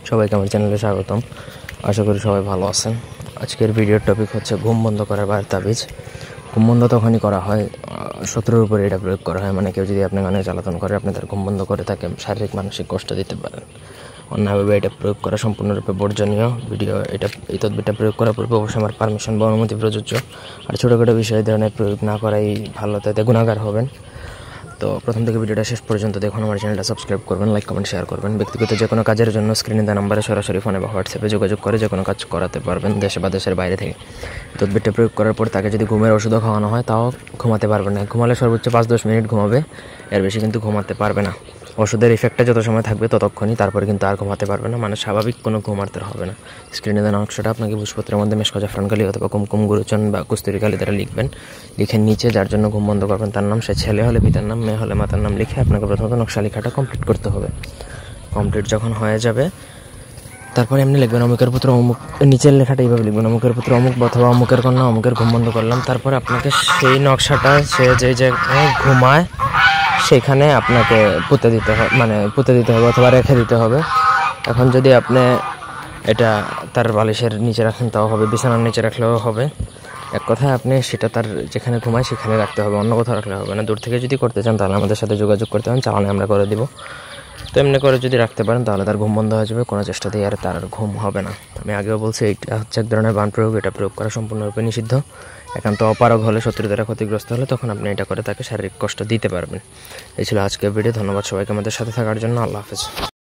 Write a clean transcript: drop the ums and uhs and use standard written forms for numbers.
সবাইকে আমার চ্যানেলে স্বাগতম। আশা করি সবাই ভালো আছেন। আজকের ভিডিওর টপিক হচ্ছে ঘুম বন্ধ করার বাড়ির তাবিজ। ঘুম বন্ধ তখনই করা হয়, শত্রুর উপরে এটা প্রয়োগ করা হয়। মানে কেউ যদি আপনার অনেক জ্বালাতন করে, আপনি তার ঘুম বন্ধ করে তাকে শারীরিক মানসিক কষ্ট দিতে পারেন। অন্যভাবে এটা প্রয়োগ করা সম্পূর্ণরূপে বর্জনীয়। এই তদবিরটা প্রয়োগ করার পূর্বে অবশ্যই আমার পারমিশন বা অনুমতি প্রযোজ্য। আর ছোটোখাটো বিষয় ধরনের প্রয়োগ না করাই ভালো, তাতে গুণাগার হবেন। তো প্রথম থেকে ভিডিওটা শেষ পর্যন্ত দেখুন। আমার চ্যানেলটা সাবস্ক্রাইব করবেন, লাইক কমেন্ট শেয়ার করবেন। ব্যক্তিগত যে কোনো কাজের জন্য স্ক্রিনে দেওয়া নাম্বারে সরাসরি ফোনে বা হোয়াটসঅ্যাপে যোগাযোগ করে যে কোনো কাজ করাতে পারবেন, দেশে বা দেশের বাইরে থেকে। তদবিরটা প্রয়োগ করার পর তাকে যদি ঘুমের ওষুধও খাওয়ানো হয়, তাও ঘুমাতে পারবে না। ঘুমালে সর্বোচ্চ 5-10 মিনিট ঘুমাবে, এর বেশি কিন্তু ঘুমাতে পারবে না। ওষুধের ইফেক্টটা যত সময় থাকবে ততক্ষণই, তারপরে কিন্তু আর ঘুমাতে পারবে না। মানে স্বাভাবিক কোনো ঘুম আর হবে না। স্ক্রিনে দেওয়া নকশাটা আপনাকে ভূষপত্রের মধ্যে মেশক জাফরান কালি অথবা কুমকুম গুরুচন বা কস্তুরী কালি দ্বারা লিখবেন। লিখে নিচে যার জন্য ঘুম বন্ধ করবেন তার নাম, সে ছেলে হলে পিতার নাম, মেয়ে হলে মাতার নাম লিখে আপনাকে প্রথমত নকশা লেখাটা কমপ্লিট করতে হবে। কমপ্লিট যখন হয়ে যাবে, তারপরে এমনি লিখবেন অমুকের পুত্র অমুক। নিচের লেখাটা এইভাবে লিখবেন, অমুকের পুত্র অমুক অথবা অমুকের কন্যা অমুকের ঘুম বন্ধ করলাম। তারপরে আপনাকে সেই নকশাটা সে যে জায়গায় ঘুমায় সেখানে আপনাকে পুঁতে দিতে হবে, পুঁতে দিতে হবে অথবা রেখে দিতে হবে। এখন যদি আপনি এটা তার বালিশের নিচে রাখেন তাও হবে, বিছানার নিচে রাখলেও হবে। এক কথায় আপনি সেটা তার যেখানে ঘুমায় সেখানে রাখতে হবে, অন্য কোথাও রাখলে হবে না। দূর থেকে যদি করতে চান তাহলে আমাদের সাথে যোগাযোগ করতে পারেন, চালানে আমরা করে দিব। তো এমনি করে যদি রাখতে পারেন তাহলে তার ঘুম বন্ধ হয়ে যাবে, কোনো চেষ্টা দিয়ে আর তার ঘুম হবে না। আমি আগেও বলছি, এটা হচ্ছে এক ধরনের বান প্রয়োগ। এটা প্রয়োগ করা সম্পূর্ণরূপে নিষিদ্ধ। একান্ত অপারগ হলে, শত্রু দ্বারা ক্ষতিগ্রস্ত হলে তখন আপনি এটা করে তাকে শারীরিক কষ্ট দিতে পারবেন। এই ছিল আজকের ভিডিও। ধন্যবাদ সবাইকে আমাদের সাথে থাকার জন্য। আল্লাহ হাফেজ।